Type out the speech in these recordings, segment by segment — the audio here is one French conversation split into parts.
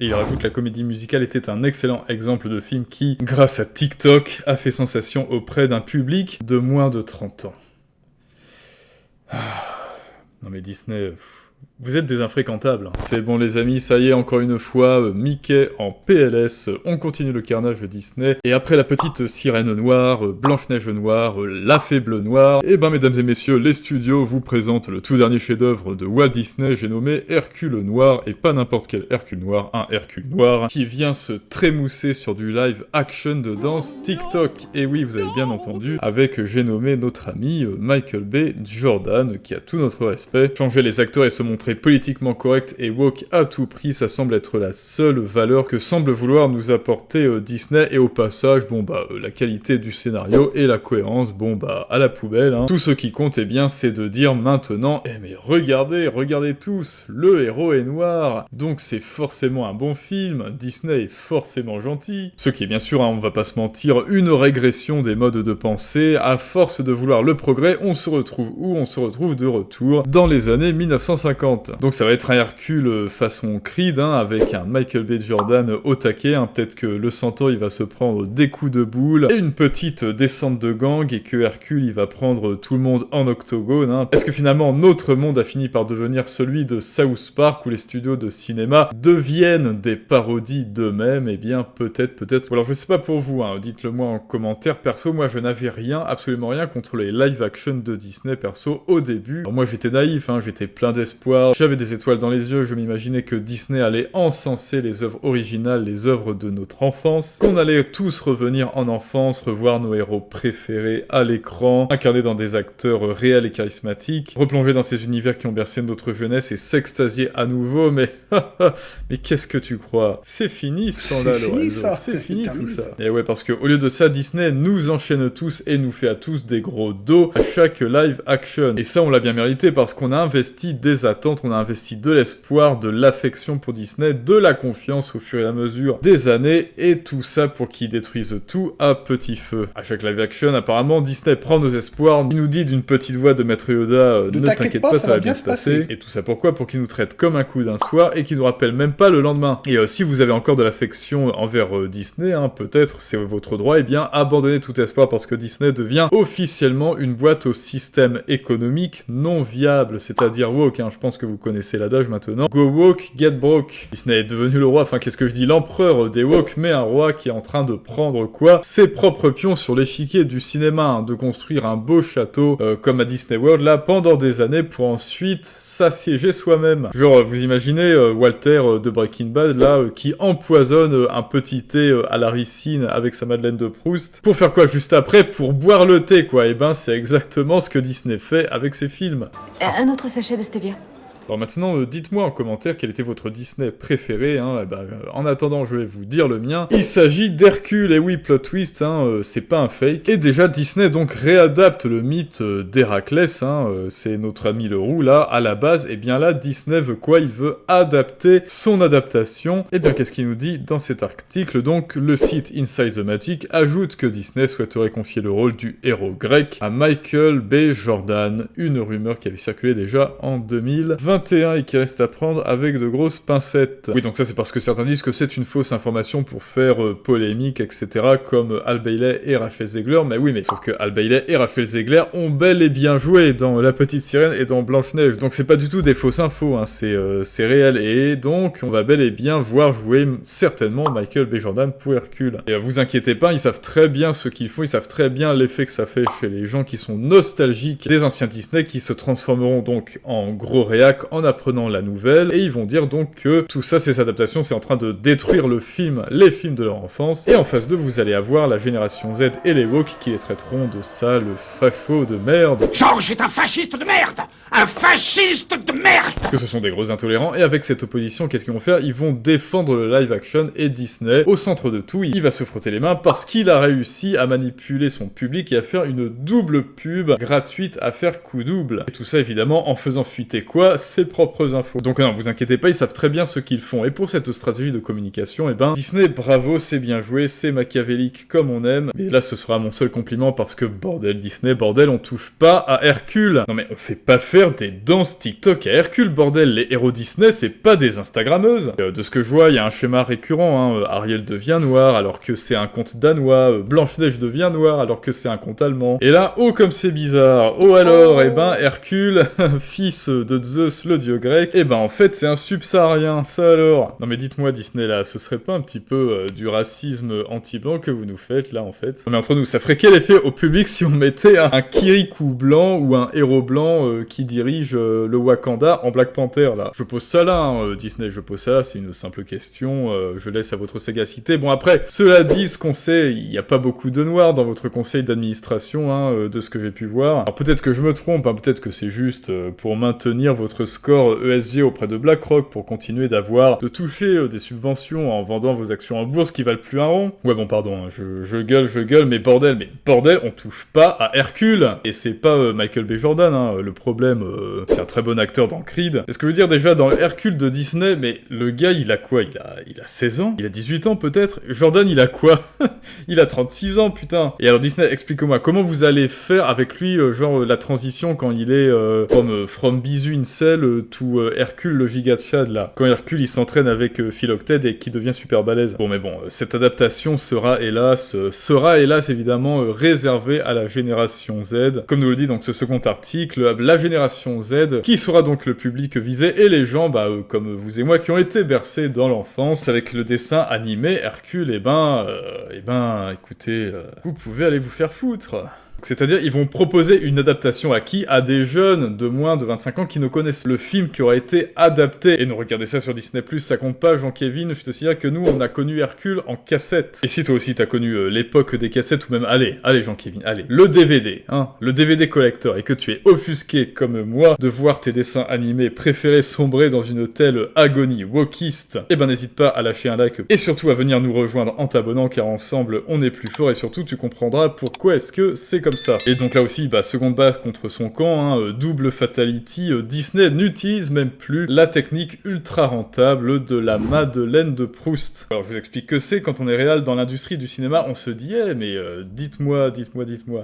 Et il rajoute que la comédie musicale était un excellent exemple de film qui, grâce à TikTok, a fait sensation auprès d'un public de moins de 30 ans. Non mais Disney... Vous êtes des infréquentables. C'est bon les amis, ça y est, encore une fois, Mickey en PLS, on continue le carnage de Disney, et après la petite sirène noire, Blanche-Neige noire, la fée bleue noire, et ben mesdames et messieurs, les studios vous présentent le tout dernier chef-d'œuvre de Walt Disney, j'ai nommé Hercule Noir, et pas n'importe quel Hercule Noir, un Hercule Noir, qui vient se trémousser sur du live action de danse TikTok, et oui, vous avez bien entendu, avec, j'ai nommé notre ami Michael B. Jordan, qui a tout notre respect, changer les acteurs et se montrer politiquement correct et woke à tout prix, ça semble être la seule valeur que semble vouloir nous apporter Disney, et au passage, bon bah, la qualité du scénario et la cohérence, bon bah, à la poubelle, hein. Tout ce qui compte, eh bien, c'est de dire maintenant, eh mais regardez tous, le héros est noir, donc c'est forcément un bon film, Disney est forcément gentil. Ce qui est bien sûr, hein, on va pas se mentir, une régression des modes de pensée, à force de vouloir le progrès, on se retrouve où? On se retrouve de retour dans les années 1950. Donc ça va être un Hercule façon Creed, hein, avec un Michael B. Jordan au taquet, hein. Peut-être que le centaure il va se prendre des coups de boule, et une petite descente de gang, et que Hercule il va prendre tout le monde en octogone, hein. Est-ce que finalement notre monde a fini par devenir celui de South Park, où les studios de cinéma deviennent des parodies d'eux-mêmes? Eh bien peut-être. Alors je sais pas pour vous, hein, dites-le moi en commentaire. Perso, moi je n'avais rien, absolument rien contre les live action de Disney, perso, au début. Alors, moi j'étais naïf, hein, j'étais plein d'espoir, j'avais des étoiles dans les yeux, je m'imaginais que Disney allait encenser les œuvres originales, les œuvres de notre enfance, qu'on allait tous revenir en enfance, revoir nos héros préférés à l'écran, incarnés dans des acteurs réels et charismatiques, replonger dans ces univers qui ont bercé notre jeunesse et s'extasier à nouveau, mais mais qu'est-ce que tu crois? C'est fini ce temps-là, Lorenzo, c'est fini tout ça. Et ouais, parce que au lieu de ça, Disney nous enchaîne tous et nous fait à tous des gros dos à chaque live action. Et ça, on l'a bien mérité parce qu'on a investi des attentes, on a investi de l'espoir, de l'affection pour Disney, de la confiance au fur et à mesure des années, et tout ça pour qu'ils détruisent tout à petit feu. À chaque live action, apparemment, Disney prend nos espoirs, il nous dit d'une petite voix de Maître Yoda, ne t'inquiète pas, ça va bien se passer. Et tout ça pourquoi? Pour qu'il nous traite comme un coup d'un soir, et qu'il nous rappelle même pas le lendemain. Et si vous avez encore de l'affection envers Disney, hein, peut-être, c'est votre droit, et bien abandonnez tout espoir, parce que Disney devient officiellement une boîte au système économique non viable, c'est-à-dire woke, hein, je pense que vous connaissez l'adage maintenant. Go woke, get broke. Disney est devenu le roi, enfin qu'est-ce que je dis, l'empereur des woke, mais un roi qui est en train de prendre quoi? Ses propres pions sur l'échiquier du cinéma, hein, de construire un beau château comme à Disney World là pendant des années pour ensuite s'assiéger soi-même. Genre vous imaginez Walter de Breaking Bad là qui empoisonne un petit thé à la ricine avec sa Madeleine de Proust pour faire quoi juste après? Pour boire le thé quoi. Et ben c'est exactement ce que Disney fait avec ses films. Un autre sachet de stevia. Alors maintenant, dites-moi en commentaire quel était votre Disney préféré, hein, et en attendant, je vais vous dire le mien. Il s'agit d'Hercule, et oui, plot twist, hein, c'est pas un fake. Et déjà, Disney donc réadapte le mythe d'Héraclès, hein, c'est notre ami le roux, là, à la base, et bien là, Disney veut quoi? Il veut adapter son adaptation. Et bien, qu'est-ce qu'il nous dit dans cet article? Donc, le site Inside the Magic ajoute que Disney souhaiterait confier le rôle du héros grec à Michael B. Jordan, une rumeur qui avait circulé déjà en 2020. Et qui reste à prendre avec de grosses pincettes. Oui, donc ça c'est parce que certains disent que c'est une fausse information pour faire polémique, etc., comme Al Bailey et Rachel Zegler, mais oui, mais sauf que Al Bailey et Rachel Zegler ont bel et bien joué dans La Petite Sirène et dans Blanche-Neige, donc c'est pas du tout des fausses infos, hein, c'est réel, et donc on va bel et bien voir jouer certainement Michael B. Jordan pour Hercule. Et vous inquiétez pas, ils savent très bien ce qu'ils font, ils savent très bien l'effet que ça fait chez les gens qui sont nostalgiques des anciens Disney, qui se transformeront donc en gros réac en apprenant la nouvelle, et ils vont dire donc que tout ça, ces adaptations, c'est en train de détruire les films de leur enfance, et en face d'eux, vous allez avoir la génération Z et les woke qui les traiteront de sales fachos de merde. George est un fasciste de merde! Un fasciste de merde! Que ce sont des gros intolérants, et avec cette opposition, qu'est-ce qu'ils vont faire? Ils vont défendre le live action, et Disney, au centre de tout, il va se frotter les mains parce qu'il a réussi à manipuler son public et à faire une double pub gratuite à faire coup double. Et tout ça, évidemment, en faisant fuiter quoi? ses propres infos. Donc non, vous inquiétez pas, ils savent très bien ce qu'ils font. Et pour cette stratégie de communication, eh ben, Disney, bravo, c'est bien joué, c'est machiavélique comme on aime. Mais là, ce sera mon seul compliment parce que, bordel, Disney, bordel, on touche pas à Hercule. Non mais on fait pas faire des danses TikTok à Hercule, bordel. Les héros Disney, c'est pas des Instagrammeuses. De ce que je vois, il y a un schéma récurrent, hein. Ariel devient noir alors que c'est un conte danois, Blanche-Neige devient noire alors que c'est un conte allemand. Et là, oh comme c'est bizarre. Oh alors, eh ben, Hercule, fils de Zeus, le dieu grec, eh ben en fait c'est un subsaharien, ça alors. Non mais dites-moi Disney là, ce serait pas un petit peu du racisme anti-blanc que vous nous faites là en fait? Non mais entre nous, ça ferait quel effet au public si on mettait un Kirikou blanc ou un héros blanc qui dirige le Wakanda en Black Panther là? Je pose ça là, hein, Disney, je pose ça là, c'est une simple question, je laisse à votre sagacité. Bon après, cela dit, ce qu'on sait, il n'y a pas beaucoup de noirs dans votre conseil d'administration, hein, de ce que j'ai pu voir. Alors peut-être que je me trompe, hein, peut-être que c'est juste pour maintenir votre score ESG auprès de BlackRock, pour continuer de toucher des subventions en vendant vos actions en bourse qui valent plus un rond. Ouais bon pardon, hein, je gueule, mais bordel, on touche pas à Hercule. Et c'est pas Michael B. Jordan, hein, le problème, c'est un très bon acteur dans Creed. Est-ce que je veux dire déjà dans Hercule de Disney, mais le gars il a quoi? Il a 16 ans? Il a 18 ans peut-être? Jordan il a quoi? Il a 36 ans putain. Et alors Disney, expliquez-moi, comment vous allez faire avec lui, genre la transition quand il est from Bisu Incel to Hercule le giga Chad là. Quand Hercule il s'entraîne avec Philoctète et qui devient super balèze. Bon mais bon, cette adaptation sera hélas évidemment réservée à la génération Z. Comme nous le dit donc ce second article, la génération Z, qui sera donc le public visé et les gens, comme vous et moi, qui ont été bercés dans l'enfance avec le dessin animé Hercule, écoutez, vous pouvez aller vous faire foutre. C'est-à-dire, ils vont proposer une adaptation à qui? À des jeunes de moins de 25 ans qui ne connaissent le film qui aura été adapté. Et nous, regardez ça sur Disney+, ça compte pas, Jean-Kévin, je te signale que nous, on a connu Hercule en cassette. Et si toi aussi t'as connu l'époque des cassettes, ou même, allez, Jean-Kévin, allez, le DVD, hein, le DVD collector, et que tu es offusqué, comme moi, de voir tes dessins animés préférés sombrer dans une telle agonie wokiste, eh ben n'hésite pas à lâcher un like, et surtout à venir nous rejoindre en t'abonnant, car ensemble, on est plus fort, et surtout, tu comprendras pourquoi est-ce que c'est comme ça. Et donc là aussi, seconde baffe contre son camp, hein, double fatality, Disney n'utilise même plus la technique ultra rentable de la Madeleine de Proust. Alors je vous explique que c'est, quand on est réel dans l'industrie du cinéma, on se dit, mais dites-moi.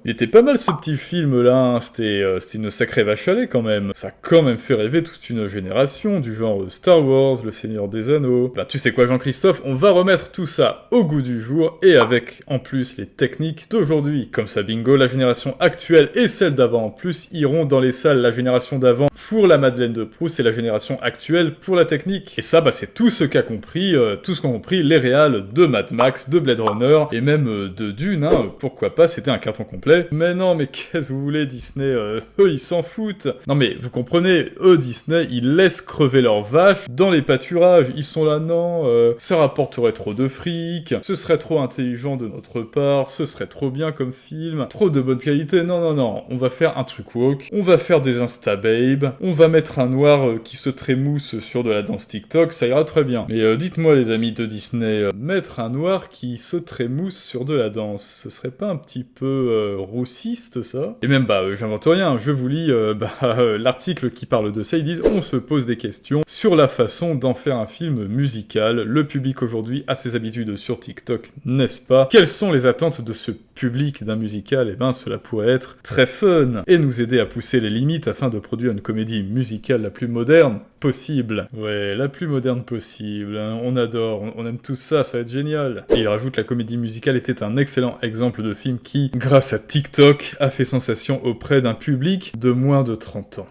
Il était pas mal ce petit film là, hein, c'était une sacrée vache à lait quand même. Ça a quand même fait rêver toute une génération, du genre Star Wars, Le Seigneur des Anneaux. Tu sais quoi Jean-Christophe, on va remettre tout ça au goût du jour, et avec en plus les techniques d'aujourd'hui. Comme ça bingo, la génération actuelle et celle d'avant en plus iront dans les salles, la génération d'avant pour la Madeleine de Proust et la génération actuelle pour la technique. Et ça, c'est tout ce qu'ont compris les réals de Mad Max, de Blade Runner et même de Dune, hein, pourquoi pas, c'était un carton complet. Mais non, mais qu'est-ce que vous voulez, Disney, eux ils s'en foutent. Non mais vous comprenez, eux Disney, ils laissent crever leurs vaches dans les pâturages, ils sont là, non, ça rapporterait trop de fric, ce serait trop intelligent de notre part, ce serait trop bien comme film, trop de bonne qualité, non, on va faire un truc woke, on va faire des insta-babes, on va mettre un noir qui se trémousse sur de la danse TikTok, ça ira très bien. Mais dites-moi les amis de Disney, mettre un noir qui se trémousse sur de la danse, ce serait pas un petit peu roussiste ça? Et même j'invente rien, je vous lis l'article qui parle de ça, ils disent on se pose des questions sur la façon d'en faire un film musical, le public aujourd'hui a ses habitudes sur TikTok, n'est-ce pas? Quelles sont les attentes de ce public d'un musical? Cela pourrait être très fun, et nous aider à pousser les limites afin de produire une comédie musicale la plus moderne possible. Ouais, la plus moderne possible, hein. On adore, on aime tout ça, ça va être génial. Et il rajoute, la comédie musicale était un excellent exemple de film qui, grâce à TikTok, a fait sensation auprès d'un public de moins de 30 ans.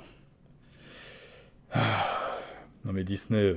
Non mais Disney...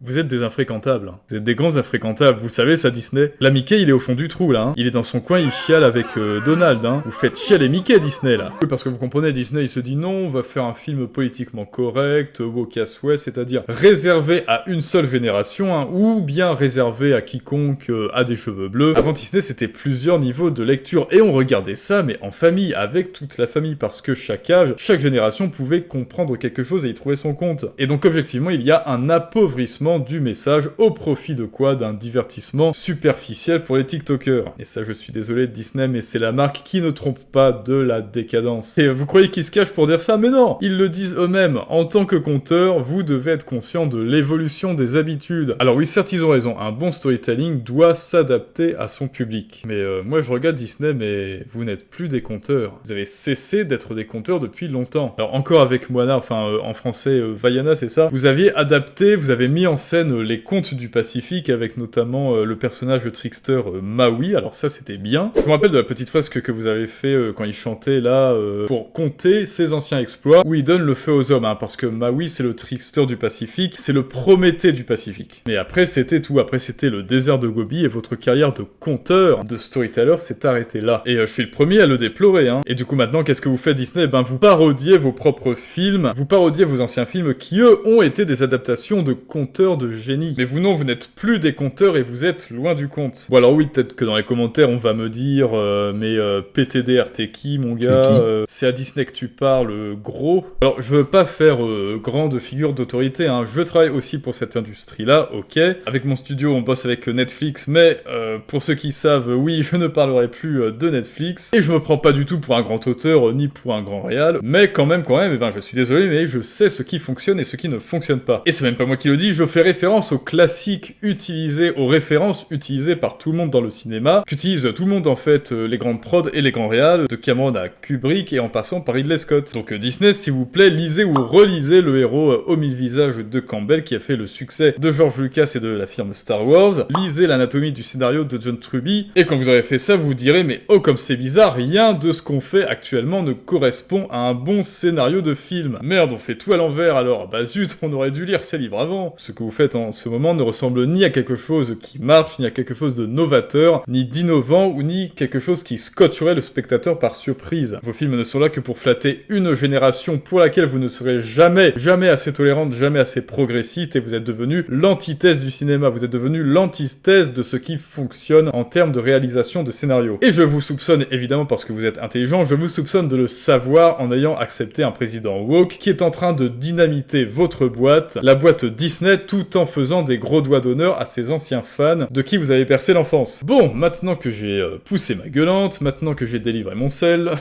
Vous êtes des infréquentables, hein. Vous êtes des grands infréquentables, vous savez ça Disney? Là Mickey il est au fond du trou là, hein. Il est dans son coin, il chiale avec Donald, hein. Vous faites chialer Mickey Disney là. Oui parce que vous comprenez, Disney il se dit non, on va faire un film politiquement correct, woke as ouais, c'est-à-dire réservé à une seule génération, hein, ou bien réservé à quiconque a des cheveux bleus. Avant Disney c'était plusieurs niveaux de lecture, et on regardait ça mais en famille, avec toute la famille, parce que chaque âge, chaque génération pouvait comprendre quelque chose et y trouver son compte. Et donc objectivement il y a un appauvrissement l'effacement du message au profit de quoi? D'un divertissement superficiel pour les TikTokers. Et ça, je suis désolé de Disney, mais c'est la marque qui ne trompe pas de la décadence. Et vous croyez qu'ils se cachent pour dire ça? Mais non! Ils le disent eux-mêmes. En tant que conteur, vous devez être conscient de l'évolution des habitudes. Alors oui, certes, ils ont raison. Un bon storytelling doit s'adapter à son public. Mais moi, je regarde Disney, mais vous n'êtes plus des conteurs. Vous avez cessé d'être des conteurs depuis longtemps. Alors encore avec Moana, enfin en français, Vaiana, c'est ça? Vous aviez adapté, vous avez mis en scène les contes du Pacifique avec notamment le personnage trickster Maui. Alors ça, c'était bien. Je me rappelle de la petite phrase que vous avez fait quand il chantait là pour compter ses anciens exploits où il donne le feu aux hommes, hein, parce que Maui c'est le trickster du Pacifique, c'est le Prométhée du Pacifique. Mais après c'était tout, après c'était le désert de Gobi et votre carrière de conteur, de storyteller s'est arrêtée là. Et je suis le premier à le déplorer, hein. Et du coup maintenant qu'est-ce que vous faites Disney? Ben vous parodiez vos propres films, vous parodiez vos anciens films qui eux ont été des adaptations de conteurs de génie. Mais vous non, vous n'êtes plus des conteurs et vous êtes loin du compte. Bon alors oui, peut-être que dans les commentaires on va me dire mais PTDR t'es qui mon gars, c'est à Disney que tu parles, gros. Alors je veux pas faire grande figure d'autorité, hein. Je travaille aussi pour cette industrie-là, ok. Avec mon studio, on bosse avec Netflix, mais pour ceux qui savent, oui, je ne parlerai plus de Netflix. Et je me prends pas du tout pour un grand auteur, ni pour un grand réal, mais quand même, eh ben je suis désolé, mais je sais ce qui fonctionne et ce qui ne fonctionne pas. Et c'est même pas moi qui le dis, je fais référence aux classiques utilisés, aux références utilisées par tout le monde dans le cinéma, qu'utilise tout le monde en fait, les grandes prods et les grands réals, de Cameron à Kubrick et en passant par Ridley Scott. Donc Disney, s'il vous plaît, lisez ou relisez le héros aux 1000 visages de Campbell qui a fait le succès de George Lucas et de la firme Star Wars. Lisez l'anatomie du scénario de John Truby et quand vous aurez fait ça, vous vous direz mais oh comme c'est bizarre, rien de ce qu'on fait actuellement ne correspond à un bon scénario de film. Merde, on fait tout à l'envers alors, bah zut, on aurait dû lire ces livres avant. Ce que vous faites en ce moment ne ressemble ni à quelque chose qui marche, ni à quelque chose de novateur, ni d'innovant, ou ni quelque chose qui scotcherait le spectateur par surprise. Vos films ne sont là que pour flatter une génération pour laquelle vous ne serez jamais assez tolérante, jamais assez progressiste, et vous êtes devenu l'antithèse du cinéma, vous êtes devenu l'antithèse de ce qui fonctionne en termes de réalisation de scénario. Et je vous soupçonne, évidemment parce que vous êtes intelligent, je vous soupçonne de le savoir en ayant accepté un président woke qui est en train de dynamiter votre boîte, la boîte Disney, tout en faisant des gros doigts d'honneur à ses anciens fans de qui vous avez percé l'enfance. Bon, maintenant que j'ai poussé ma gueulante, maintenant que j'ai délivré mon sel,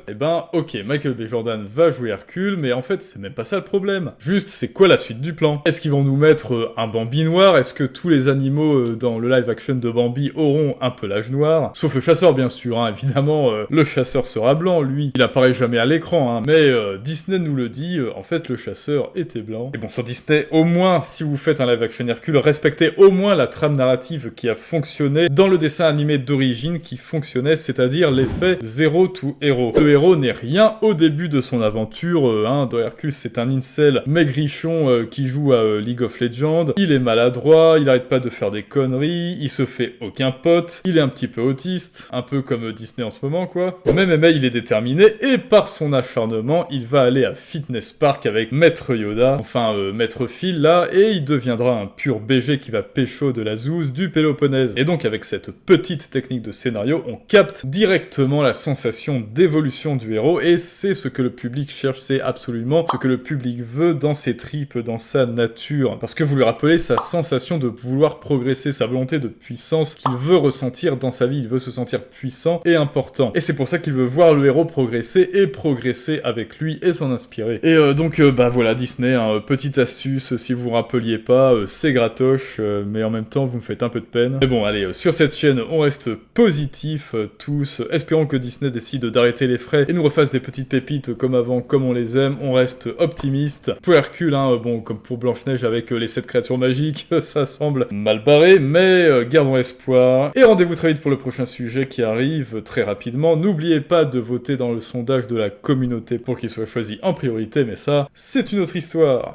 eh ben ok, Michael B. Jordan va jouer Hercule, mais en fait c'est même pas ça le problème. Juste, c'est quoi la suite du plan? Est-ce qu'ils vont nous mettre un Bambi noir? Est-ce que tous les animaux dans le live action de Bambi auront un pelage noir? Sauf le chasseur bien sûr, hein. Évidemment le chasseur sera blanc, lui. Il apparaît jamais à l'écran, hein. Mais Disney nous le dit, en fait le chasseur était blanc. Et bon, sur Disney, au moins, si vous faites un live action Hercule, respectez au moins la trame narrative qui a fonctionné dans le dessin animé d'origine qui fonctionnait, c'est-à-dire l'effet zéro to héros. Le héros n'est rien au début de son aventure, hein. Dans Hercule, c'est un incel maigrichon qui joue à League of Legends, il est maladroit, il arrête pas de faire des conneries, il se fait aucun pote, il est un petit peu autiste, un peu comme Disney en ce moment quoi. Même il est déterminé, et par son acharnement, il va aller à Fitness Park avec Maître Yoda, enfin Maître Phil là, et il deviendra un pur BG qui va pécho de la zouze du Péloponnèse. Et donc avec cette petite technique de scénario, on capte directement la sensation d'évolution du héros, et c'est ce que le public cherche, c'est absolument ce que le public veut dans ses tripes, dans sa nature. Parce que vous lui rappelez sa sensation de vouloir progresser, sa volonté de puissance qu'il veut ressentir dans sa vie, il veut se sentir puissant et important. Et c'est pour ça qu'il veut voir le héros progresser et progresser avec lui et s'en inspirer. Et donc bah voilà Disney, hein, petite astuce, si vous vous rappeliez pas, c'est gratoche, mais en même temps vous me faites un peu de peine. Mais bon allez, sur cette chaîne on reste positifs tous, espérons que Disney décide d'arrêter les frais et nous refasse des petites pépites comme avant, comme on les aime, on reste optimiste. Pour Hercule, hein, bon comme pour Blanche-Neige avec les 7 créatures magiques, ça semble mal barré, mais gardons espoir. Et rendez-vous très vite pour le prochain sujet qui arrive très rapidement. N'oubliez pas de voter dans le sondage de la communauté pour qu'il soit choisi en priorité, mais ça, c'est une autre histoire.